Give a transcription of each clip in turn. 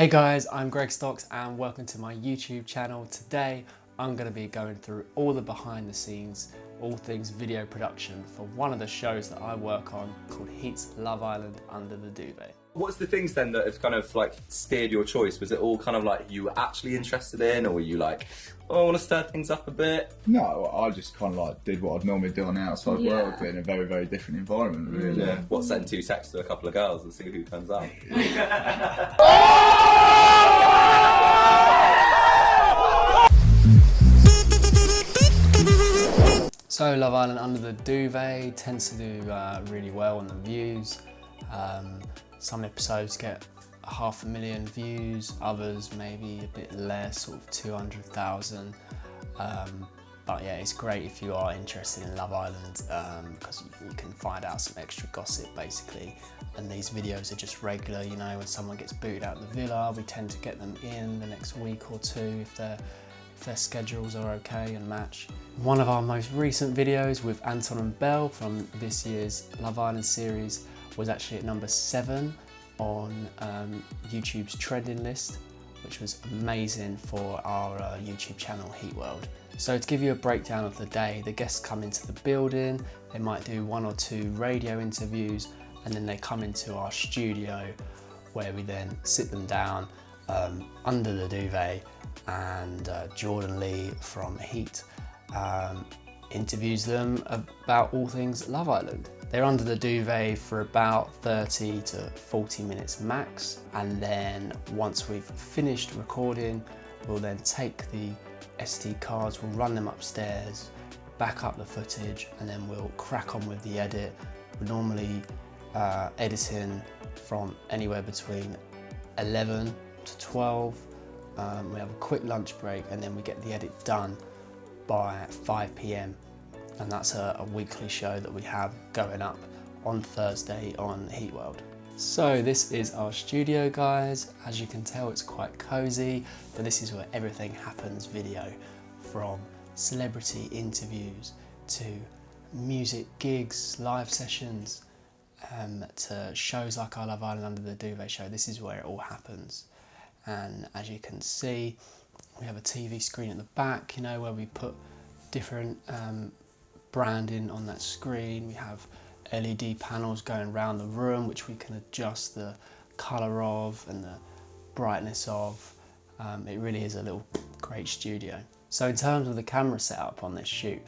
Hey guys, I'm Greg Stocks and welcome to my YouTube channel. Today I'm going to be going through all the behind the scenes, all things video production for one of the shows that I work on called Heat's Love Island Under the Duvet. What's the things then that have kind of like steered your choice? Was it all kind of like you were actually interested in, or were you like, oh, I want to stir things up a bit? No, I just kind of like did what I'd normally do on the outside world, but in a very, very different environment, really. Yeah. What, send two texts to a couple of girls and see who comes out? So Love Island Under the Duvet tends to do really well on the views. Some episodes get 500,000 views, others maybe a bit less, sort of 200,000. But yeah, it's great if you are interested in Love Island because you can find out some extra gossip basically. And these videos are just regular, you know, when someone gets booted out of the villa, we tend to get them in the next week or two if their schedules are okay and match. One of our most recent videos with Anton and Belle from this year's Love Island series was actually at number 7 on YouTube's trending list, which was amazing for our YouTube channel Heat World. So to give you a breakdown of the day, the guests come into the building, they might do 1 or 2 radio interviews, and then they come into our studio where we then sit them down under the duvet, and Jordan Lee from Heat interviews them about all things Love Island. They're under the duvet for about 30 to 40 minutes max, and then once we've finished recording, we'll then take the SD cards, we'll run them upstairs, back up the footage, and then we'll crack on with the edit. We're normally editing from anywhere between 11 to 12. We have a quick lunch break and then we get the edit done by 5 PM, and that's a weekly show that we have going up on Thursday on Heat World. So this is our studio, guys. As you can tell, it's quite cozy, but this is where everything happens video, from celebrity interviews to music gigs, live sessions, to shows like our Love Island Under the Duvet show. This is where it all happens. And as you can see, we have a TV screen at the back, you know, where we put different branding on that screen. We have LED panels going around the room, which we can adjust the colour of and the brightness of. It really is a little great studio. So in terms of the camera setup on this shoot,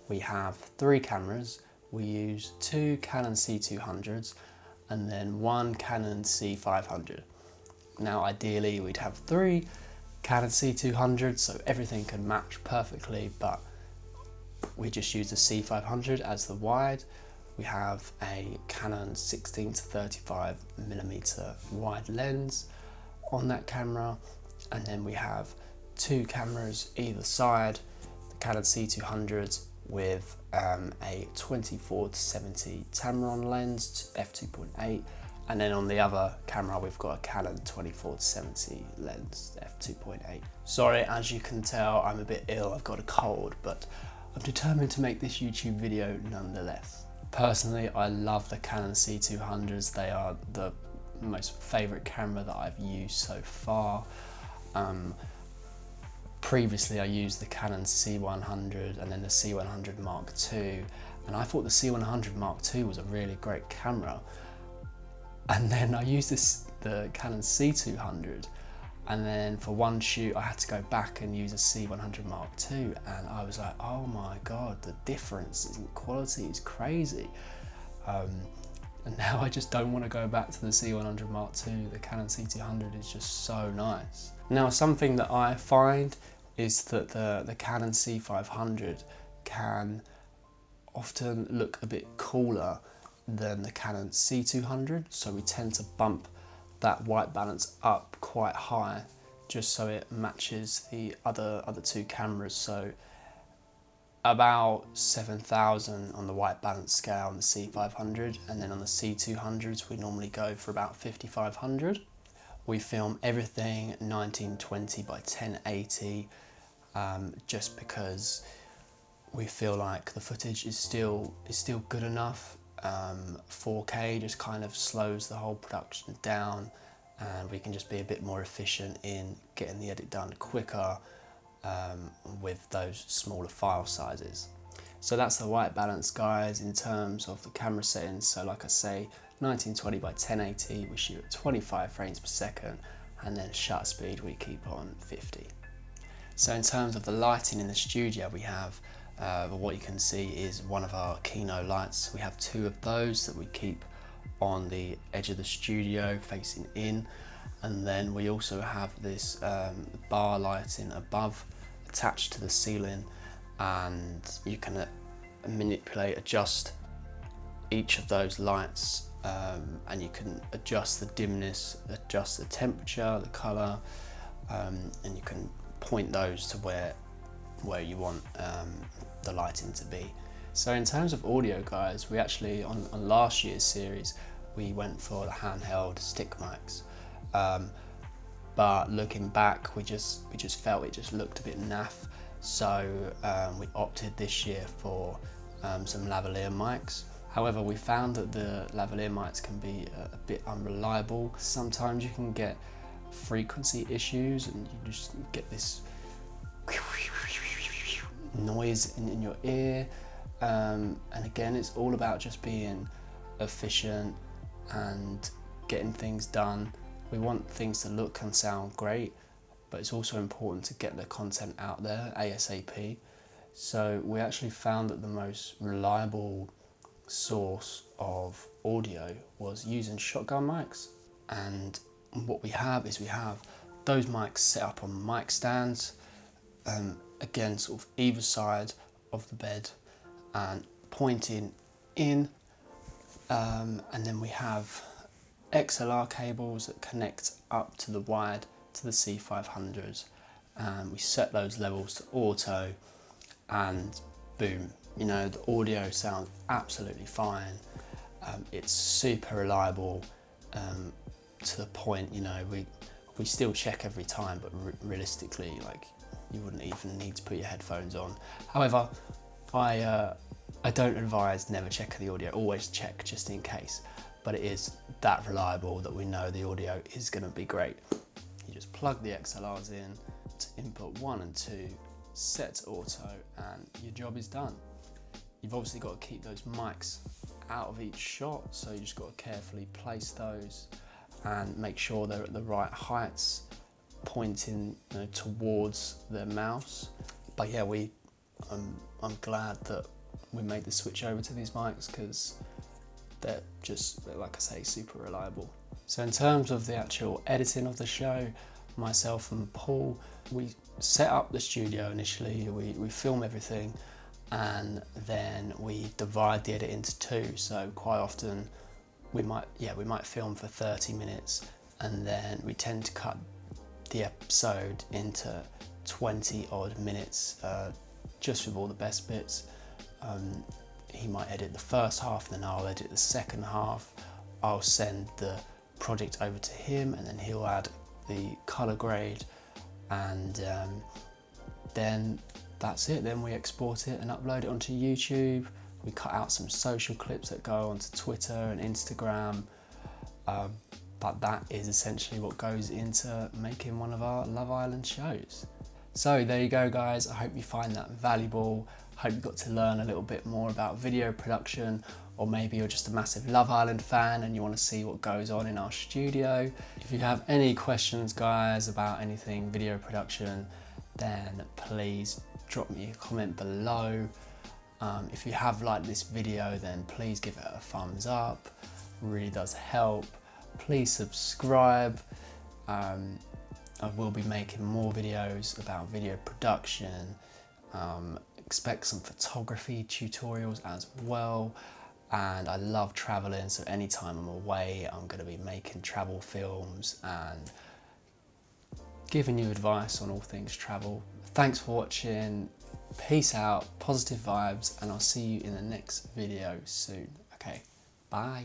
we have 3 cameras. We use 2 Canon C200s and then 1 Canon C500. Now ideally we'd have 3 Canon C200s so everything can match perfectly, but we just use the C500 as the wide. We have a Canon 16 to 35mm wide lens on that camera, and then we have 2 cameras either side, the Canon C200s with a 24 to 70 Tamron lens, f2.8, and then on the other camera we've got a Canon 24 to 70 lens, f2.8. Sorry, as you can tell, I'm a bit ill, I've got a cold, but I'm determined to make this YouTube video nonetheless. Personally, I love the Canon C200s. They are the most favourite camera that I've used so far. Previously I used the Canon C100 and then the C100 Mark II, and I thought the C100 Mark II was a really great camera. And then I used the Canon C200, and then for one shoot I had to go back and use a C100 Mark II, and I was like, oh my god, the difference in quality is crazy. And now I just don't want to go back to the C100 Mark II. The Canon C200 is just so nice. Now something that I find is that the Canon C500 can often look a bit cooler than the Canon C200, so we tend to bump that white balance up quite high just so it matches the other 2 cameras. So about 7,000 on the white balance scale on the C500, and then on the C200s we normally go for about 5,500. We film everything 1920 by 1080 just because we feel like the footage is still good enough. 4K just kind of slows the whole production down, and we can just be a bit more efficient in getting the edit done quicker with those smaller file sizes. So that's the white balance, guys, in terms of the camera settings. So like I say, 1920 by 1080, we shoot at 25 frames per second, and then shutter speed we keep on 50. So in terms of the lighting in the studio, we have what you can see is one of our Kino lights. We have 2 of those that we keep on the edge of the studio facing in, and then we also have this bar lighting above attached to the ceiling, and you can adjust each of those lights, and you can adjust the dimness, adjust the temperature, the color, and you can point those to where you want the lighting to be. So in terms of audio, guys, we actually on last year's series we went for the handheld stick mics, but looking back we just felt it just looked a bit naff, so we opted this year for some lavalier mics. However, we found that the lavalier mics can be a bit unreliable. Sometimes you can get frequency issues and you just get this noise in your ear, and again, it's all about just being efficient and getting things done. We want things to look and sound great, but it's also important to get the content out there ASAP. So we actually found that the most reliable source of audio was using shotgun mics, and what we have is we have those mics set up on mic stands, again sort of either side of the bed and pointing in, and then we have XLR cables that connect up to the wired to the C500s, and we set those levels to auto, and boom, you know, the audio sounds absolutely fine. It's super reliable, to the point, you know, we still check every time, but realistically, like, you wouldn't even need to put your headphones on. However, I don't advise never check the audio, always check just in case, but it is that reliable that we know the audio is going to be great. You just plug the XLRs in to input 1 and 2, set to auto, and your job is done. You've obviously got to keep those mics out of each shot, so you just got to carefully place those and make sure they're at the right heights, pointing, you know, towards the mouse. But yeah, I'm glad that we made the switch over to these mics, because they're just, like I say, super reliable. So in terms of the actual editing of the show, myself and Paul, we set up the studio initially, we film everything, and then we divide the edit into 2. So quite often we might film for 30 minutes, and then we tend to cut the episode into 20 odd minutes, just with all the best bits. He might edit the first half, then I'll edit the second half. I'll send the project over to him, and then he'll add the color grade, and then that's it. Then we export it and upload it onto YouTube. We cut out some social clips that go onto Twitter and Instagram, but that is essentially what goes into making one of our Love Island shows. So there you go, guys. I hope you find that valuable. Hope you got to learn a little bit more about video production, or maybe you're just a massive Love Island fan and you want to see what goes on in our studio. If you have any questions, guys, about anything video production, then please drop me a comment below. If you have liked this video, then please give it a thumbs up. It really does help. Please subscribe. I will be making more videos about video production. Expect some photography tutorials as well. And I love traveling, so anytime I'm away, I'm going to be making travel films and giving you advice on all things travel. Thanks for watching. Peace out, positive vibes, and I'll see you in the next video soon. Okay, bye.